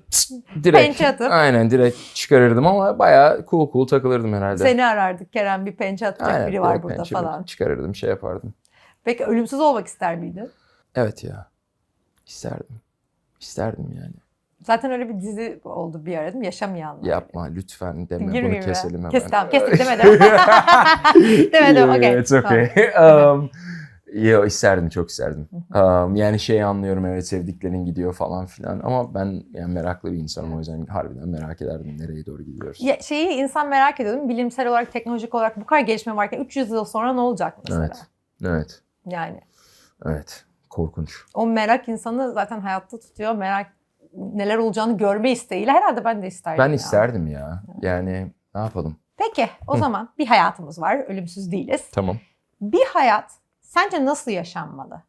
direkt. Pençe atıp. Aynen, direkt çıkarırdım ama bayağı cool takılırdım herhalde. Seni arardık, Kerem bir pençe atacak Aynen, biri var direkt burada pençemi falan. çıkarırdım, yapardım. Peki ölümsüz olmak ister miydin? Evet ya. İsterdim. İsterdim yani. Zaten öyle bir dizi oldu bir ara değil mi? Yaşamayanlar. Yapma lütfen deme, bunu Girmeyeyim ya. keselim hemen. Tamam, kestik demedim. Demedim, okey. It's okay. Tamam. Yo, isterdim, çok isterdim. Yani anlıyorum, evet, sevdiklerin gidiyor falan filan ama ben yani meraklı bir insanım, o yüzden harbiden merak ederdim nereye doğru gidiyoruz. Ya, insan merak ediyordum. Bilimsel olarak, teknolojik olarak bu kadar gelişme varken 300 yıl sonra ne olacak mesela? Evet. Yani Evet. Korkunç. o merak insanı zaten hayatta tutuyor. Merak, neler olacağını görme isteğiyle herhalde ben de isterdim. Ben ya. isterdim ya. Yani ne yapalım? Peki o zaman bir hayatımız var. Ölümsüz değiliz. Tamam. Bir hayat sence nasıl yaşanmalı?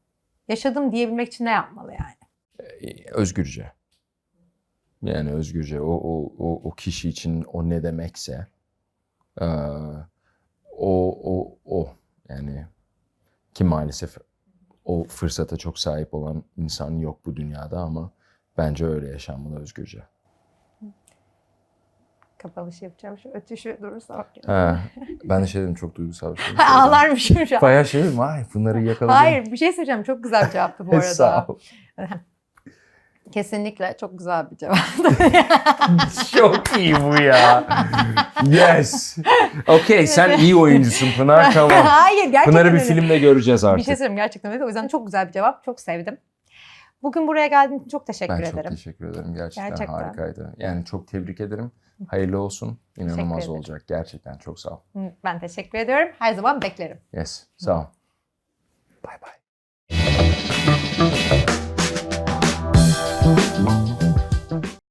Yaşadım diyebilmek için ne yapmalı yani? Özgürce. Yani özgürce. O kişi için o ne demekse o yani ki maalesef o fırsata çok sahip olan insan yok bu dünyada ama bence öyle yaşanmalı, özgürce. Kapanış yapacağım. Şu ötüşü durursa bak. Ha, ben de dedim, çok duygusal bir şey. Ağlarmışım şu an. Bayağı dedim, vay bunları yakaladım. Hayır, bir şey söyleyeceğim. Çok güzel bir cevaptı bu arada. Sağ ol. Kesinlikle çok güzel bir cevap. Çok iyi bu ya. Yes. Okay, sen iyi oyuncusun Pınar, tamam. Hayır, gerçekten Pınar'ı bir öyle. filmde göreceğiz Bir artık. şey söyleyeyim, gerçekten öyle. O yüzden çok güzel bir cevap. Çok sevdim. Bugün buraya geldiğin için çok teşekkür Ben ederim. çok teşekkür ederim. Gerçekten Gerçekten. harikaydı. Yani çok tebrik ederim. Hayırlı olsun. İnanılmaz ederim. olacak. Gerçekten çok sağ ol. Ben teşekkür ediyorum. Her zaman beklerim. Yes. Sağ ol. Bye bye.